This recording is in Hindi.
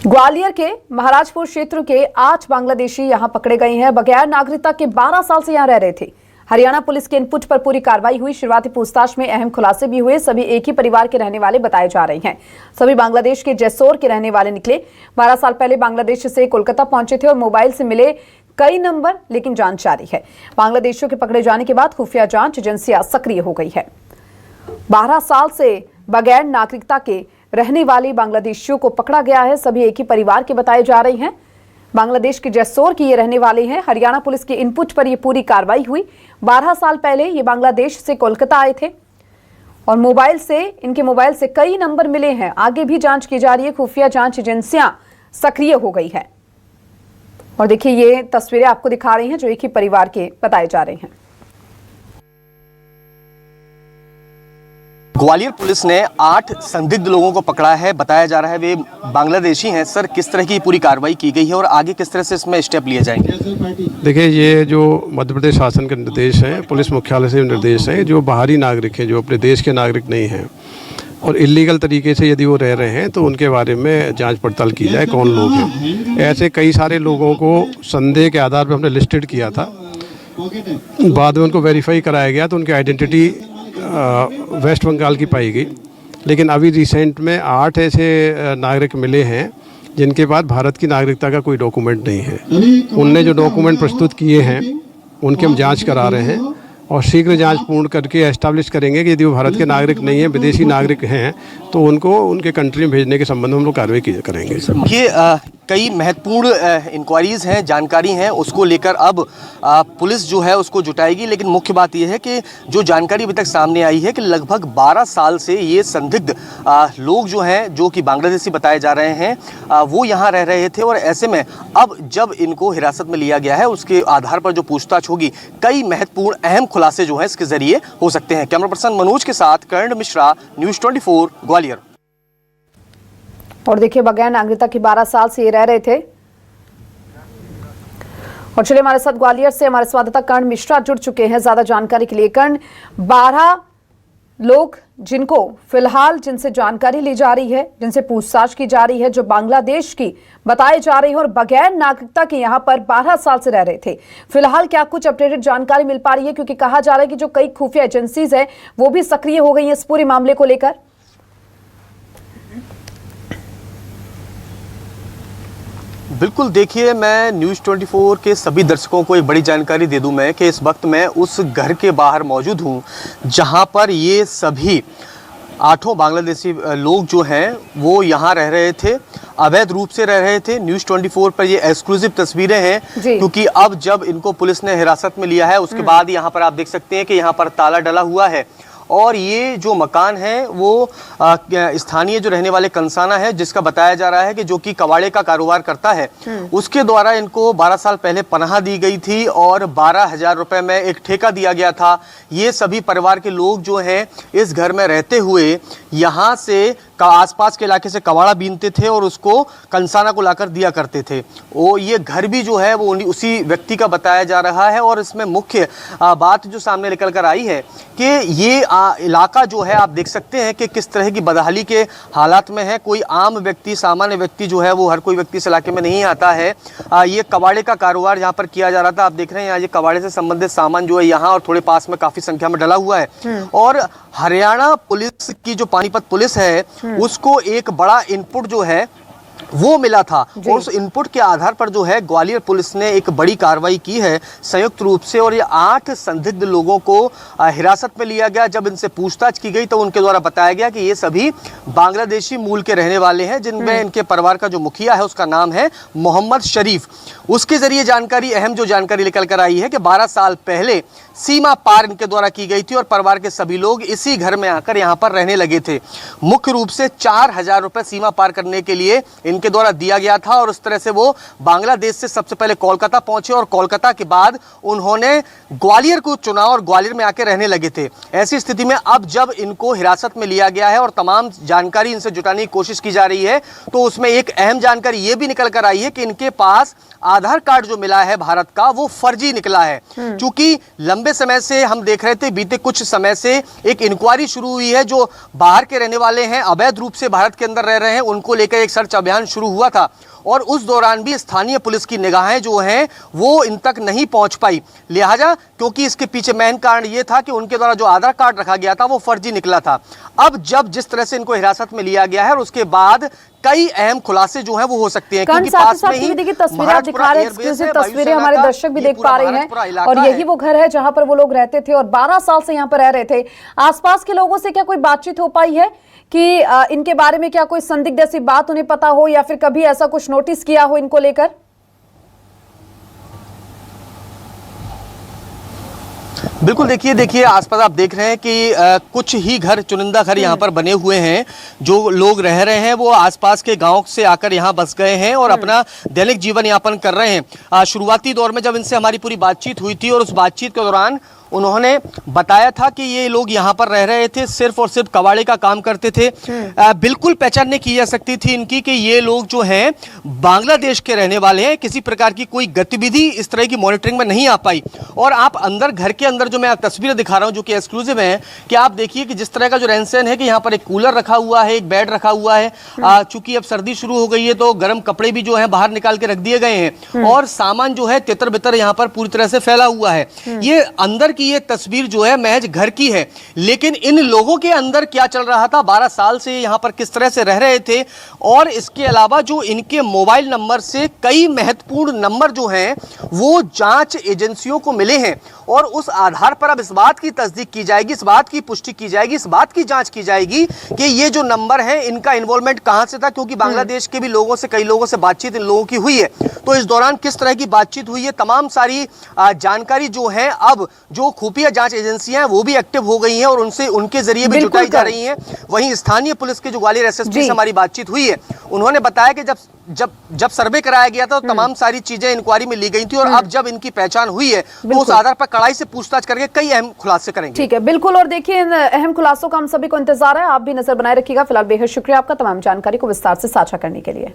ग्वालियर के महाराजपुर क्षेत्र के 8 बांग्लादेशी यहां पकड़े गए हैं। बगैर नागरिकता के 12 साल से यहां रह रहे थे। हरियाणा पुलिस के इनपुट पर पूरी कार्रवाई हुई। शुरुआती पूछताछ में अहम खुलासे भी हुए। सभी एक ही परिवार के रहने वाले बताए जा रहे हैं। सभी बांग्लादेश के जैसोर के रहने वाले निकले। 12 साल पहले बांग्लादेश से कोलकाता पहुंचे थे और मोबाइल से मिले कई नंबर, लेकिन जांच जारी है। बांग्लादेशियों के पकड़े जाने के बाद खुफिया जांच एजेंसियां सक्रिय हो गई है। 12 साल से बगैर नागरिकता के रहने वाले बांग्लादेशियों को पकड़ा गया है। सभी एक ही परिवार के बताए जा रहे हैं। बांग्लादेश के जैसोर के ये रहने वाले हैं। हरियाणा पुलिस के इनपुट पर ये पूरी कार्रवाई हुई। 12 साल पहले ये बांग्लादेश से कोलकाता आए थे और इनके मोबाइल से कई नंबर मिले हैं। आगे भी जांच की जा रही है। खुफिया जांच एजेंसियां सक्रिय हो गई है। और देखिए, ये तस्वीरें आपको दिखा रही हैं जो एक ही परिवार के बताए जा रहे हैं। ग्वालियर पुलिस ने 8 संदिग्ध लोगों को पकड़ा है। बताया जा रहा है वे बांग्लादेशी हैं। सर, किस तरह की पूरी कार्रवाई की गई है और आगे किस तरह से इसमें स्टेप लिए जाएंगे? देखिए, ये जो मध्य प्रदेश शासन के निर्देश हैं, पुलिस मुख्यालय से निर्देश हैं, जो बाहरी नागरिक हैं, जो अपने देश के नागरिक नहीं हैं और इलीगल तरीके से यदि वो रह रहे हैं तो उनके बारे में जांच पड़ताल की जाए, कौन लोग हैं। ऐसे कई सारे लोगों को संदेह के आधार पर हमने लिस्टेड किया था। बाद में उनको वेरीफाई कराया गया तो उनकी आइडेंटिटी वेस्ट बंगाल की पाई गई। लेकिन अभी रिसेंट में 8 ऐसे नागरिक मिले हैं जिनके पास भारत की नागरिकता का कोई डॉक्यूमेंट नहीं है। उनने जो डॉक्यूमेंट प्रस्तुत किए हैं उनके हम जांच करा रहे हैं और शीघ्र जांच पूर्ण करके एस्टैब्लिश करेंगे कि यदि वो भारत के नागरिक नहीं हैं, विदेशी नागरिक हैं, तो उनको उनके कंट्री में भेजने के संबंध में हम लोग कार्रवाई करेंगे। ये कई महत्वपूर्ण इंक्वायरीज हैं, जानकारी हैं, उसको लेकर अब पुलिस जो है उसको जुटाएगी। लेकिन मुख्य बात यह है कि जो जानकारी अभी तक सामने आई है कि लगभग 12 साल से ये संदिग्ध लोग जो हैं, जो कि बांग्लादेशी बताए जा रहे हैं, वो यहाँ रह रहे थे। और ऐसे में अब जब इनको हिरासत में लिया गया है, उसके आधार पर जो पूछताछ होगी, कई महत्वपूर्ण अहम खुलासे जो हैं इसके जरिए हो सकते हैं। कैमरा पर्सन मनोज के साथ कर्ण मिश्रा, न्यूज़ 24 ग्वालियर। और देखिए, बगैर नागरिकता के 12 साल से ये रह रहे थे। और चलिए, हमारे साथ ग्वालियर से हमारे संवाददाता कर्ण मिश्रा जुड़ चुके हैं ज्यादा जानकारी के लिए। कर्ण, 12 लोग जिनको फिलहाल जिनसे जानकारी ली जा रही है, जिनसे पूछताछ की जा रही है, जो बांग्लादेश की बताए जा रही है और बगैर नागरिकता के यहाँ पर 12 साल से रह रहे थे, फिलहाल क्या कुछ अपडेटेड जानकारी मिल पा रही है? क्योंकि कहा जा रहा है कि जो कई खुफिया एजेंसीज है वो भी सक्रिय हो गई है इस पूरे मामले को लेकर। बिल्कुल, देखिए, मैं न्यूज़ 24 के सभी दर्शकों को एक बड़ी जानकारी दे दूं मैं कि इस वक्त मैं उस घर के बाहर मौजूद हूं जहां पर ये सभी 8 बांग्लादेशी लोग जो हैं वो यहाँ रह रहे थे, अवैध रूप से रह रहे थे। न्यूज़ 24 पर ये एक्सक्लूसिव तस्वीरें हैं क्योंकि अब जब इनको पुलिस ने हिरासत में लिया है उसके बाद यहाँ पर आप देख सकते हैं कि यहाँ पर ताला डला हुआ है। और ये जो मकान है वो स्थानीय जो रहने वाले कंसाना है, जिसका बताया जा रहा है कि जो कि कबाड़े का कारोबार करता है, उसके द्वारा इनको 12 साल पहले पनाह दी गई थी और 12,000 रुपए में एक ठेका दिया गया था। ये सभी परिवार के लोग जो हैं इस घर में रहते हुए यहाँ से आसपास के इलाके से कबाड़ा बीनते थे और उसको कंसाना को लाकर दिया करते थे। वो ये घर भी जो है वो उसी व्यक्ति का बताया जा रहा है। और इसमें मुख्य बात जो सामने निकल कर आई है कि ये इलाका जो है, आप देख सकते हैं कि किस तरह की बदहाली के हालात में है। कोई आम व्यक्ति, सामान्य व्यक्ति जो है वो हर कोई व्यक्ति इस इलाके में नहीं आता है। ये कबाड़े का कारोबार यहाँ पर किया जा रहा था। आप देख रहे हैं यहाँ ये कबाड़े से संबंधित सामान जो है यहाँ और थोड़े पास में काफी संख्या में डला हुआ है। और हरियाणा पुलिस की जो पानीपत पुलिस है उसको एक बड़ा इनपुट जो है वो मिला था और उस इनपुट के आधार पर जो है ग्वालियर पुलिस ने एक बड़ी कार्रवाई की है संयुक्त रूप से। और ये 8 संदिग्ध लोगों को हिरासत में लिया गया। जब इनसे पूछताछ की गई तो उनके द्वारा बताया गया कि ये सभी बांग्लादेशी मूल के रहने वाले हैं, जिनमें इनके परिवार का जो मुखिया है उसका नाम है मोहम्मद शरीफ। उसके जरिए जानकारी, अहम जो जानकारी निकल कर आई है कि 12 साल पहले सीमा पार इनके द्वारा की गई थी और परिवार के सभी लोग इसी घर में आकर यहाँ पर रहने लगे थे। मुख्य रूप से 4,000 रुपए सीमा पार करने के लिए इनके द्वारा दिया गया था और उस तरह से वो बांग्लादेश से सबसे पहले कोलकाता पहुंचे और कोलकाता के बाद उन्होंने ग्वालियर को चुना और ग्वालियर में आके रहने लगे थे। ऐसी स्थिति में अब जब इनको हिरासत में लिया गया है और तमाम जानकारी इनसे जुटाने की कोशिश की जा रही है तो उसमें एक अहम जानकारी ये भी निकल कर आई है कि इनके पास आधार कार्ड जो मिला है भारत का वो फर्जी निकला है। क्योंकि लंबे समय से हम देख रहे थे, बीते कुछ समय से एक इंक्वायरी शुरू हुई है, जो बाहर के रहने वाले हैं, अवैध रूप से भारत के अंदर रह रहे हैं, उनको लेकर एक सर्च अभियान शुरू हुआ था और उस दौरान भी स्थानीय पुलिस की निगाहें जो हैं वो इन तक नहीं पहुंच पाई। लिहाजा क्योंकि इसके पीछे मेन कारण ये था कि उनके द्वारा जो आधार कार्ड रखा गया था वो फर्जी निकला था। अब जब जिस तरह से इनको हिरासत में लिया गया है और उसके बाद कई अहम खुलासे जो हैं वो हो सकते हैं, क्योंकि पास में ही देखिए तस्वीरें आप दिखा रहे हैं, एक्सक्लूसिव तस्वीरें हमारे दर्शक भी देख पा रहे हैं और यही वो घर है जहां पर वो लोग रहते थे और 12 साल से यहां पर रह रहे थे। आसपास के लोगों से क्या कोई बातचीत हो पाई है कि इनके बारे में क्या कोई संदिग्ध ऐसी बात उन्हें पता हो या फिर कभी ऐसा कुछ नोटिस किया हो इनको लेकर? बिल्कुल, देखिए आसपास आप देख रहे हैं कि कुछ ही घर, चुनिंदा घर यहाँ पर बने हुए हैं। जो लोग रह रहे हैं वो आसपास के गांव से आकर यहाँ बस गए हैं और अपना दैनिक जीवन यापन कर रहे हैं। शुरुआती दौर में जब इनसे हमारी पूरी बातचीत हुई थी और उस बातचीत के दौरान उन्होंने बताया था कि ये लोग यहाँ पर रह रहे थे, सिर्फ और सिर्फ कबाड़े का काम करते थे। बिल्कुल पहचान नहीं की जा सकती थी इनकी कि ये लोग जो हैं बांग्लादेश के रहने वाले हैं। किसी प्रकार की कोई गतिविधि इस तरह की मॉनिटरिंग में नहीं आ पाई। और आप अंदर, घर के अंदर जो मैं तस्वीरें दिखा रहा हूँ जो कि एक्सक्लूसिव हैं, कि आप देखिए कि जिस तरह का जो रहन सहन है कि यहाँ पर एक कूलर रखा हुआ है, एक बेड रखा हुआ है। चूंकि अब सर्दी शुरू हो गई है तो गर्म कपड़े भी जो है बाहर निकाल के रख दिए गए हैं और सामान जो है तितर बितर यहाँ पर पूरी तरह से फैला हुआ है। ये अंदर ये तस्वीर जो है महज घर की है, लेकिन इन लोगों के अंदर क्या चल रहा था, 12 साल से यहाँ पर किस तरह से रह रहे थे और इसके अलावा जो इनके मोबाइल नंबर से कई महत्वपूर्ण नंबर जो हैं वो जांच एजेंसियों को मिले हैं और उस आधार पर अब इस बात की तस्दीक की जाएगी, इस बात की पुष्टि की जाएगी, इस बात की जांच की जाएगी कि ये जो नंबर है इनका इन्वॉल्वमेंट कहां से था, क्योंकि बांग्लादेश के भी लोगों से, कई लोगों से बातचीत इन लोगों की हुई है। तो इस दौरान किस तरह की बातचीत हुई है, तमाम सारी जानकारी जो है अब जो खुफिया जांच एजेंसियां हैं वो भी एक्टिव हो गई हैं और उनसे, उनके जरिए भी जुटाई जा रही हैं। वहीं स्थानीय पुलिस के जो ग्वालियर एसएसपी से हमारी बातचीत हुई है, उन्होंने बताया कि जब सर्वे कराया गया था तो तमाम सारी चीजें इंक्वायरी में ली गई थी और अब जब इनकी पहचान हुई है तो उस आधार पर कड़ाई से पूछताछ करके कई अहम खुलासे करेंगे। ठीक है, बिल्कुल। और देखिए इन अहम खुलासों का हम सभी को इंतजार है। आप भी नजर बनाए रखिएगा। फिलहाल बेहद शुक्रिया आपका तमाम जानकारी को विस्तार से साझा करने के लिए।